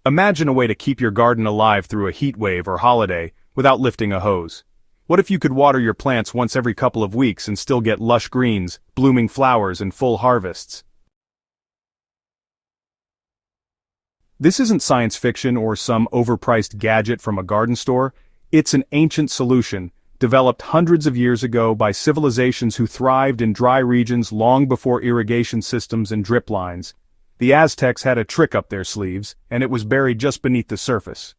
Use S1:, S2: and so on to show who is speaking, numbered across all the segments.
S1: Imagine a way to keep your garden alive through a heat wave or holiday without lifting a hose. What if you could water your plants once every couple of weeks and still get lush greens, blooming flowers, and full harvests? This isn't science fiction or some overpriced gadget from a garden store. It's an ancient solution, developed hundreds of years ago by civilizations who thrived in dry regions long before irrigation systems and drip lines. The Aztecs had a trick up their sleeves, and it was buried just beneath the surface.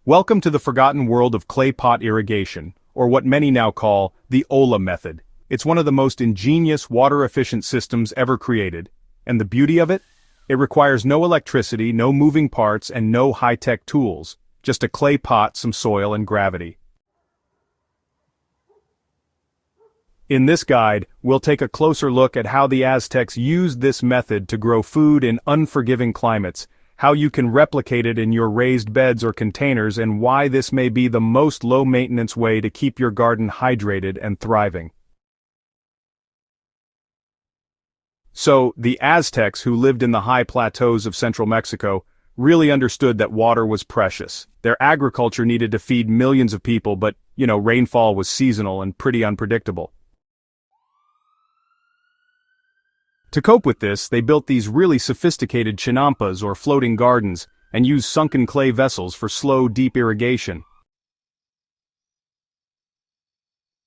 S1: Welcome to the forgotten world of clay pot irrigation, or what many now call the olla method. It's one of the most ingenious, water-efficient systems ever created. And the beauty of it? It requires no electricity, no moving parts, and no high-tech tools. Just a clay pot, some soil, and gravity. In this guide, we'll take a closer look at how the Aztecs used this method to grow food in unforgiving climates, how you can replicate it in your raised beds or containers, and why this may be the most low-maintenance way to keep your garden hydrated and thriving. So, the Aztecs, who lived in the high plateaus of central Mexico, really understood that water was precious. Their agriculture needed to feed millions of people, but, rainfall was seasonal and pretty unpredictable. To cope with this, they built these really sophisticated chinampas or floating gardens, and used sunken clay vessels for slow, deep irrigation.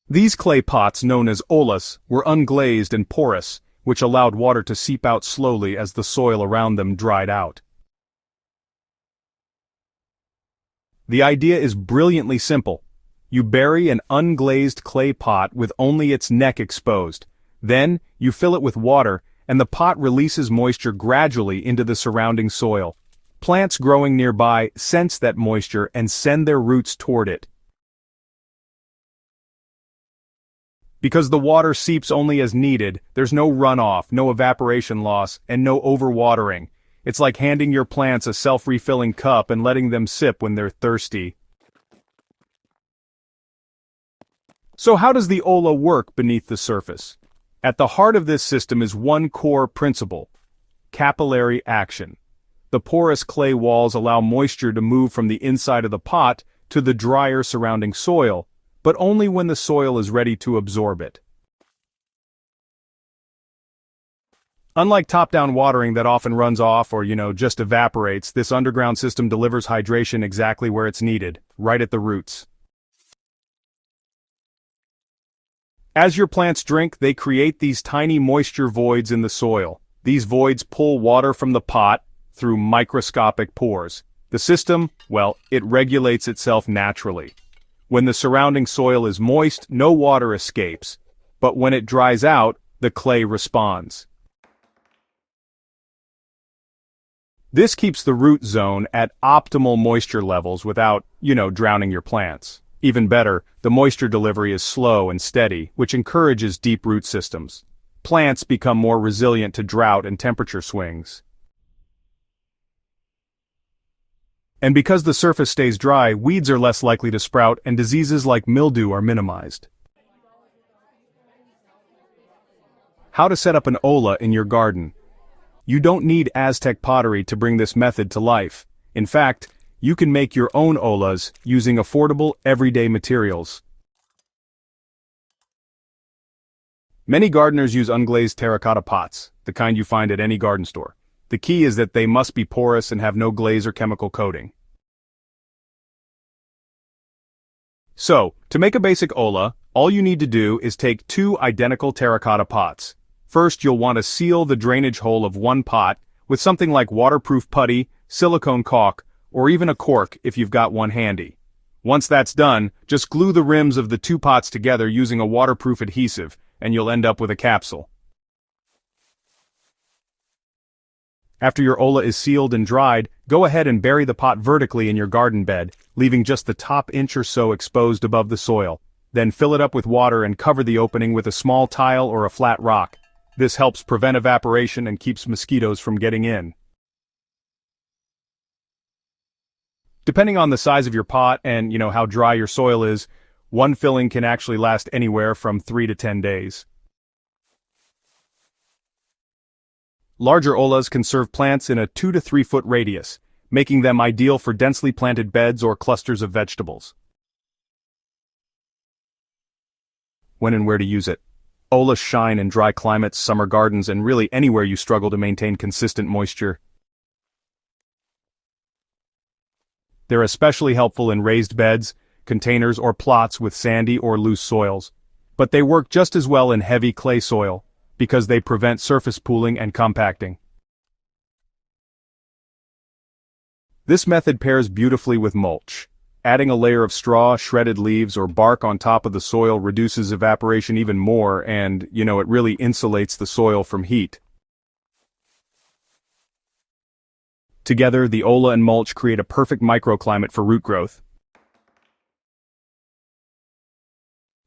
S1: These clay pots, known as ollas, were unglazed and porous, which allowed water to seep out slowly as the soil around them dried out. The idea is brilliantly simple. You bury an unglazed clay pot with only its neck exposed. Then, you fill it with water, and the pot releases moisture gradually into the surrounding soil. Plants growing nearby sense that moisture and send their roots toward it. Because the water seeps only as needed, there's no runoff, no evaporation loss, and no overwatering. It's like handing your plants a self-refilling cup and letting them sip when they're thirsty. So how does the olla work beneath the surface? At the heart of this system is one core principle: capillary action. The porous clay walls allow moisture to move from the inside of the pot to the drier surrounding soil, but only when the soil is ready to absorb it. Unlike top-down watering that often runs off or, just evaporates, this underground system delivers hydration exactly where it's needed, right at the roots. As your plants drink, they create these tiny moisture voids in the soil. These voids pull water from the pot through microscopic pores. The system, it regulates itself naturally. When the surrounding soil is moist, no water escapes. But when it dries out, the clay responds. This keeps the root zone at optimal moisture levels without, drowning your plants. Even better, the moisture delivery is slow and steady, which encourages deep root systems. Plants become more resilient to drought and temperature swings. And because the surface stays dry, weeds are less likely to sprout and diseases like mildew are minimized. How to set up an olla in your garden. You don't need Aztec pottery to bring this method to life. In fact, you can make your own ollas using affordable, everyday materials. Many gardeners use unglazed terracotta pots, the kind you find at any garden store. The key is that they must be porous and have no glaze or chemical coating. So, to make a basic olla, all you need to do is take 2 identical terracotta pots. First, you'll want to seal the drainage hole of one pot with something like waterproof putty, silicone caulk, or even a cork if you've got one handy. Once that's done, just glue the rims of the 2 pots together using a waterproof adhesive, and you'll end up with a capsule. After your olla is sealed and dried, go ahead and bury the pot vertically in your garden bed, leaving just the top inch or so exposed above the soil. Then fill it up with water and cover the opening with a small tile or a flat rock. This helps prevent evaporation and keeps mosquitoes from getting in. Depending on the size of your pot and, how dry your soil is, one filling can actually last anywhere from 3 to 10 days. Larger ollas can serve plants in a 2 to 3 foot radius, making them ideal for densely planted beds or clusters of vegetables. When and where to use it. Ollas shine in dry climates, summer gardens, and really anywhere you struggle to maintain consistent moisture. They're especially helpful in raised beds, containers, or plots with sandy or loose soils. But they work just as well in heavy clay soil, because they prevent surface pooling and compacting. This method pairs beautifully with mulch. Adding a layer of straw, shredded leaves, or bark on top of the soil reduces evaporation even more and, it really insulates the soil from heat. Together, the olla and mulch create a perfect microclimate for root growth.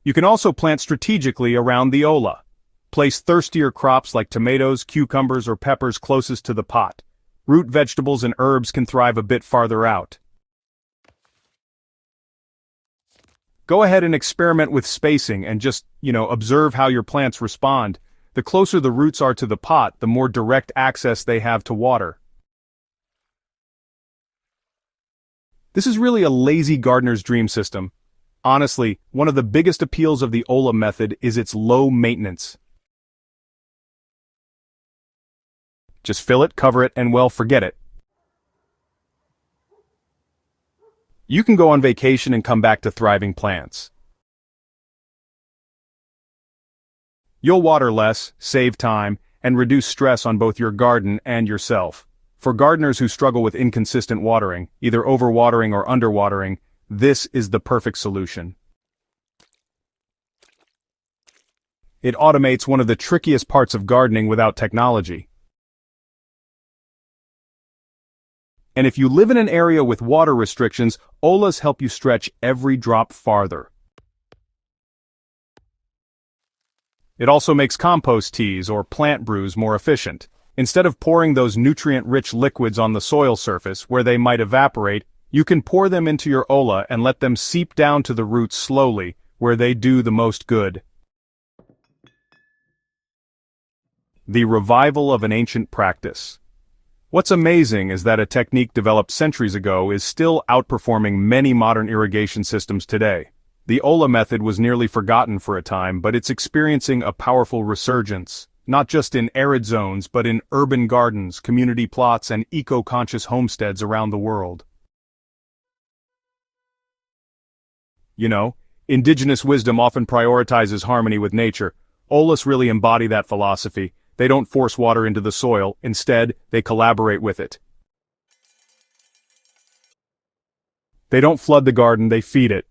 S1: You can also plant strategically around the olla. Place thirstier crops like tomatoes, cucumbers, or peppers closest to the pot. Root vegetables and herbs can thrive a bit farther out. Go ahead and experiment with spacing and just, observe how your plants respond. The closer the roots are to the pot, the more direct access they have to water. This is really a lazy gardener's dream system. Honestly, one of the biggest appeals of the olla method is its low maintenance. Just fill it, cover it, and forget it. You can go on vacation and come back to thriving plants. You'll water less, save time, and reduce stress on both your garden and yourself. For gardeners who struggle with inconsistent watering, either overwatering or underwatering, this is the perfect solution. It automates one of the trickiest parts of gardening without technology. And if you live in an area with water restrictions, ollas help you stretch every drop farther. It also makes compost teas or plant brews more efficient. Instead of pouring those nutrient-rich liquids on the soil surface where they might evaporate, you can pour them into your olla and let them seep down to the roots slowly, where they do the most good. The revival of an ancient practice. What's amazing is that a technique developed centuries ago is still outperforming many modern irrigation systems today. The olla method was nearly forgotten for a time, but it's experiencing a powerful resurgence, not just in arid zones but in urban gardens, community plots, and eco-conscious homesteads around the world. Indigenous wisdom often prioritizes harmony with nature. Ollas really embody that philosophy. They don't force water into the soil, instead, they collaborate with it. They don't flood the garden, they feed it.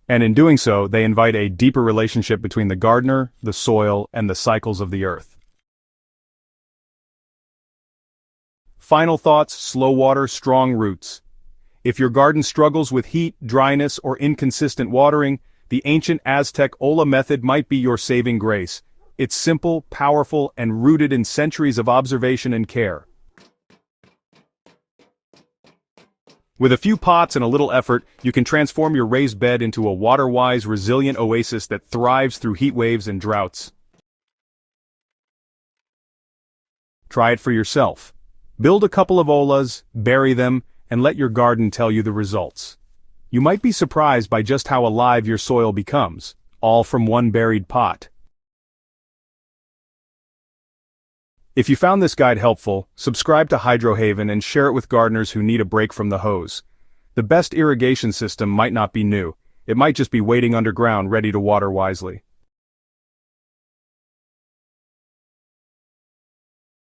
S1: And in doing so, they invite a deeper relationship between the gardener, the soil, and the cycles of the earth. Final thoughts: slow water, strong roots. If your garden struggles with heat, dryness, or inconsistent watering, the ancient Aztec olla method might be your saving grace. It's simple, powerful, and rooted in centuries of observation and care. With a few pots and a little effort, you can transform your raised bed into a water-wise, resilient oasis that thrives through heat waves and droughts. Try it for yourself. Build a couple of ollas, bury them, and let your garden tell you the results. You might be surprised by just how alive your soil becomes, all from one buried pot. If you found this guide helpful, subscribe to Hydrohaven and share it with gardeners who need a break from the hose. The best irrigation system might not be new. It might just be waiting underground ready to water wisely.